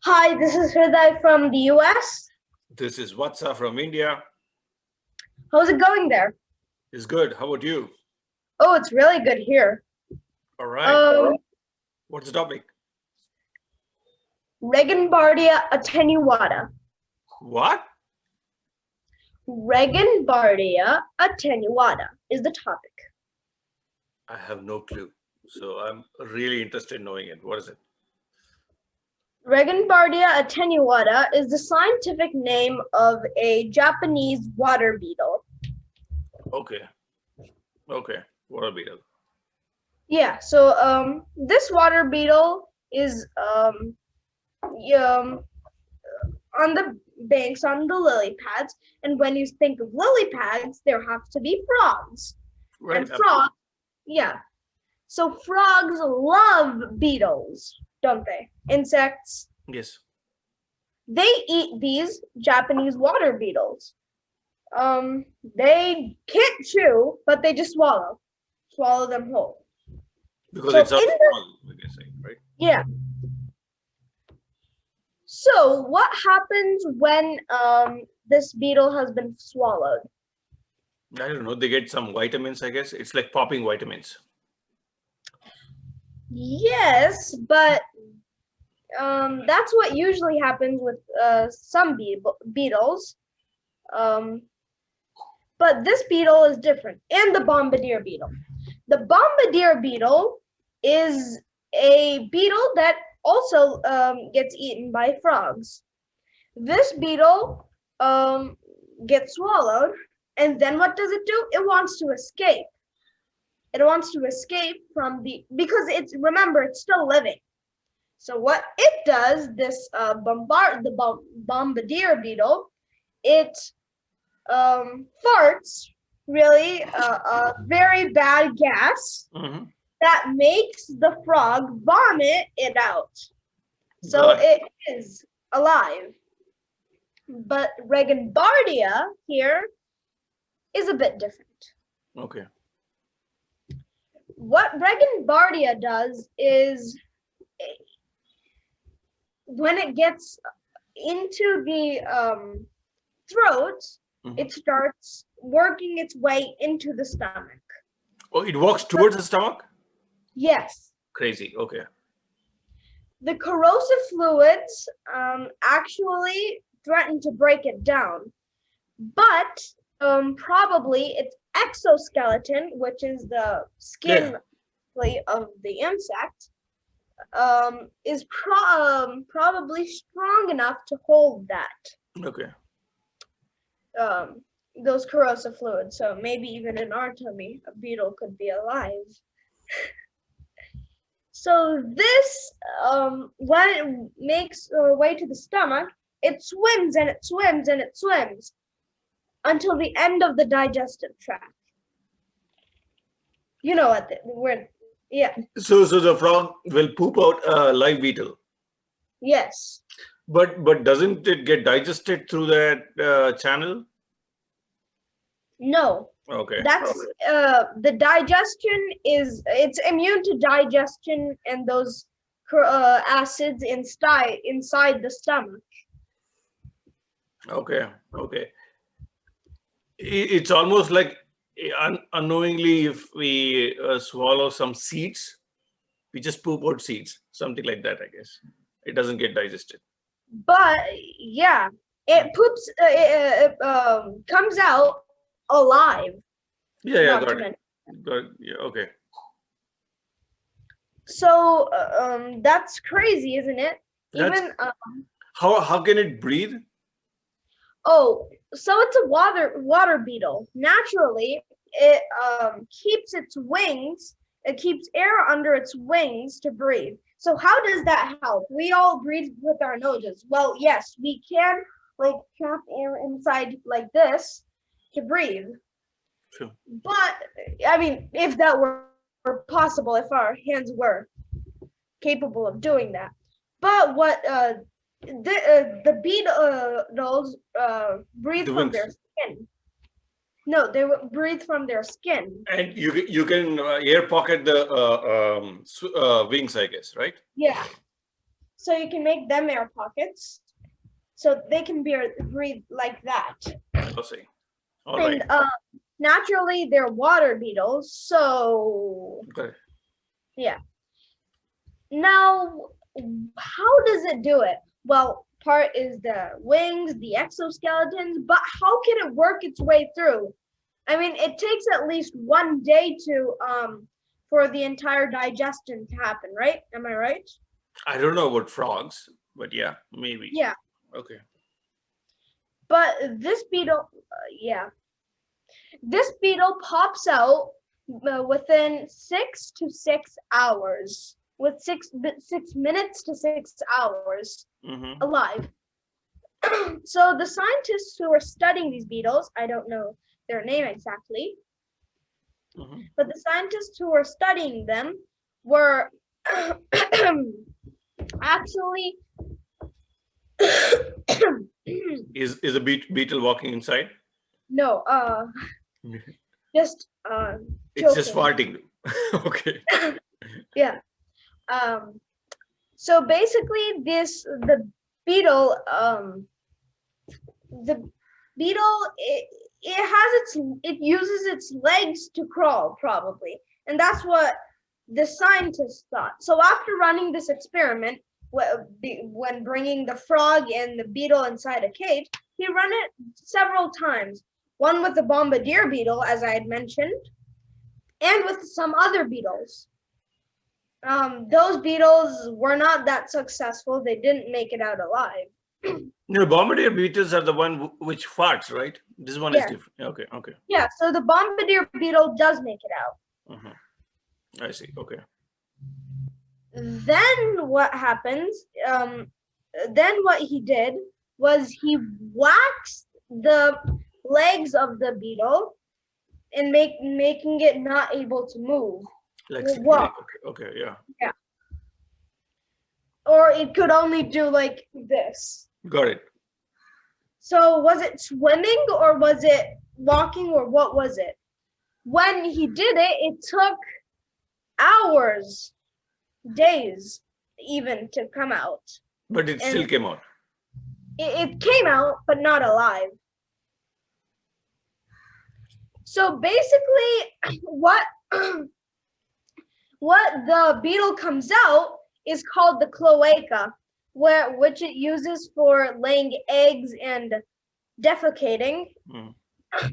Hi, this is Hrudai from the US. This is Vatsa from India. How's it going there? It's good. How about you? Oh, it's really good here. All right. Um, What's the topic? Regenbardia attenuata. What? Regenbardia attenuata is the topic. I have no clue. So I'm really interested in knowing it. What is it? Regenbardia attenuata is the scientific name of a Japanese water beetle. Okay. Okay. What a beetle. Yeah, so this water beetle is on the banks on the lily pads, and when you think of lily pads, there have to be frogs. Right. And frogs, yeah. So frogs love beetles, don't they? Insects. Yes. They eat these Japanese water beetles. They can't chew, but they just swallow them whole. Because So it's a small, we can say, right? Yeah. So what happens when this beetle has been swallowed? I don't know. They get some vitamins, I guess. It's like popping vitamins. Yes, but that's what usually happens with some beetles. But this beetle is different, and the bombardier beetle. The bombardier beetle is a beetle that also gets eaten by frogs. This beetle gets swallowed, and then what does it do? It wants to escape. It wants to escape from because remember, it's still living. So what it does, this bombardier beetle, it farts really a very bad gas that makes the frog vomit it out. So it is alive. But Regenbardia here is a bit different. Okay. What Regenbardia does is when it gets into the throat, it starts working its way into the stomach. Oh, it walks towards the stomach? Yes. Crazy. Okay. The corrosive fluids actually threaten to break it down, but probably its exoskeleton, which is the skin of the insect, is probably strong enough to hold that. Okay. Those corrosive fluids. So maybe even in our tummy, a beetle could be alive. So this, when it makes its way to the stomach, it swims and it swims and it swims until the end of the digestive tract. You know what? Yeah. So the frog will poop out a live beetle. Yes. But doesn't it get digested through that channel? No. Okay. That's the digestion it's immune to digestion and those acids inside the stomach. Okay. Okay. It's almost like unknowingly, if we swallow some seeds, we just poop out seeds, something like that, I guess. It doesn't get digested. But yeah, it poops. It comes out alive. Yeah, got it. Yeah, okay. So that's crazy, isn't it? How can it breathe? Oh, so it's a water beetle. Naturally, it keeps its wings. It keeps air under its wings to breathe. So how does that help? We all breathe with our noses. Well, yes, we can like trap air inside like this to breathe. Sure. But I mean, if that were possible, if our hands were capable of doing that. But what the beetles breathe from their skin. No, they breathe from their skin. And you can air pocket the wings, I guess, right? Yeah. So you can make them air pockets, so they can breathe like that. I'll see. All right. And naturally, they're water beetles. So Okay. yeah. Now, how does it do it? Well, part is the wings, the exoskeletons, but how can it work its way through? I mean, it takes at least 1 day to for the entire digestion to happen, right? Am I right? I don't know about frogs, but yeah, maybe. Yeah. Okay. But this beetle, this beetle pops out within 6 to 6 hours, with 6 minutes to 6 hours alive. So the scientists who are studying these beetles, I don't know their name exactly, but the scientists who were studying them were actually Is a beetle walking inside? no, just It's just joking. farting. Okay. Yeah. So basically, the beetle it uses its legs to crawl, probably, and that's what the scientists thought. So after running this experiment, when bringing the frog and the beetle inside a cage, he ran it several times. One with the bombardier beetle, as I had mentioned, and with some other beetles. Those beetles were not that successful. They didn't make it out alive. No, bombardier beetles are the one which farts, right? This one is different. Okay, okay. Yeah, so the bombardier beetle does make it out. I see. Okay. Then what happens? Then what he did was he waxed the legs of the beetle and making it not able to move. Like okay, yeah. Yeah. Or it could only do like this. Got it. So was it swimming or was it walking or what was it? When he did it, it took hours, days even to come out. But it still came out. It came out, but not alive. So basically, what the beetle comes out is called the cloaca, which it uses for laying eggs and defecating.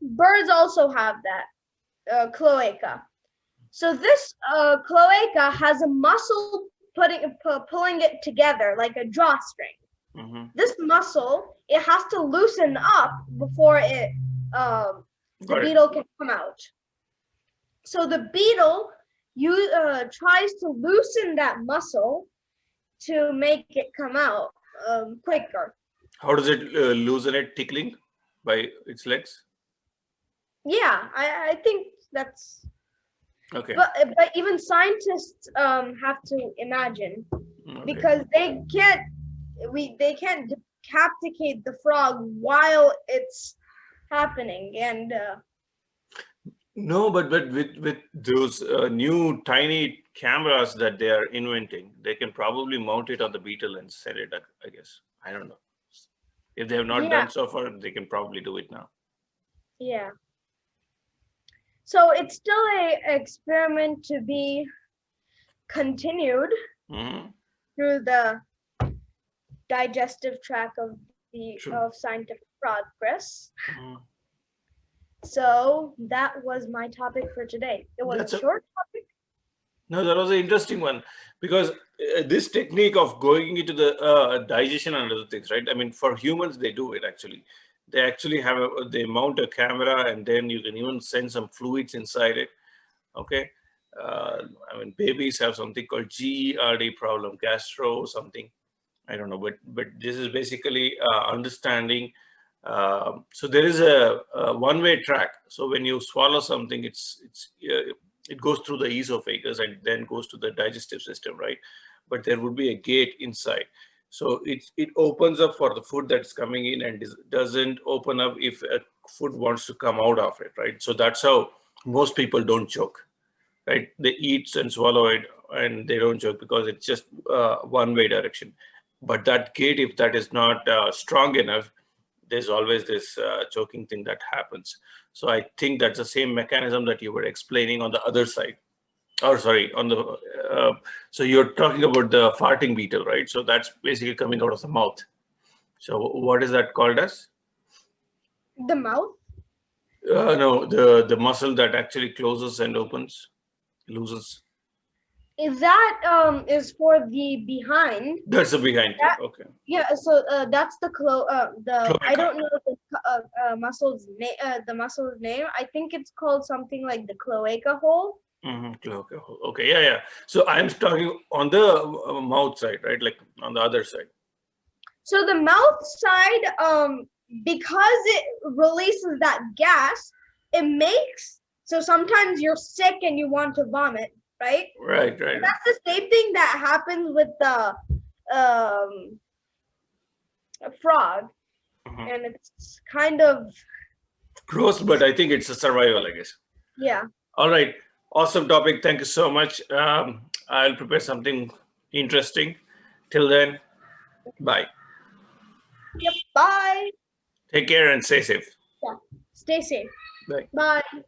Birds also have that cloaca. So this cloaca has a muscle pulling it together like a drawstring. This muscle, it has to loosen up before the beetle can come out. So the beetle tries to loosen that muscle to make it come out quicker. How does it loosen it? Tickling by its legs? Yeah, I think that's okay. But even scientists have to imagine because they can't decapitate the frog while it's happening and. No, but with those new tiny cameras that they are inventing, they can probably mount it on the beetle and sell it, I guess. I don't know. If they have not done so far, they can probably do it now. Yeah. So it's still an experiment to be continued through the digestive tract of scientific progress. So that was my topic for today. It was a short topic. No, that was an interesting one because this technique of going into the digestion and other things, right? I mean, for humans, they do it actually. They actually they mount a camera and then you can even send some fluids inside it. Okay. I mean, babies have something called GERD problem, gastro something. I don't know, but this is basically understanding. So there is a one-way track. So when you swallow something, it goes through the esophagus and then goes to the digestive system, right? But there would be a gate inside. So it opens up for the food that's coming in and doesn't open up if a food wants to come out of it, right? So that's how most people don't choke, right? They eat and swallow it and they don't choke because it's just one-way direction. But that gate, if that is not strong enough, there's always this choking thing that happens. So I think that's the same mechanism that you were explaining on the other side. Or sorry, on the so you're talking about the farting beetle, right? So that's basically coming out of the mouth. So what is that called as? The mouth? No, the muscle that actually closes and opens, loses. Is that is for the behind? That's the behind. That, Okay. yeah. So that's the I Cloaca. don't know the muscle's name. The muscle's name. I think it's called something like the cloaca hole. Cloaca. Okay. Yeah, yeah. So I'm talking on the mouth side, right? Like on the other side. So the mouth side, because it releases that gas, it makes so sometimes you're sick and you want to vomit, right? Right, right. And that's the same thing that happens with the frog, and it's kind of gross, but I think it's a survival, I guess. yeah. All right. Awesome topic. Thank you so much. I'll prepare something interesting. Till then, bye. Yep. Bye. Take care and stay safe. Yeah. Stay safe. Bye. Bye.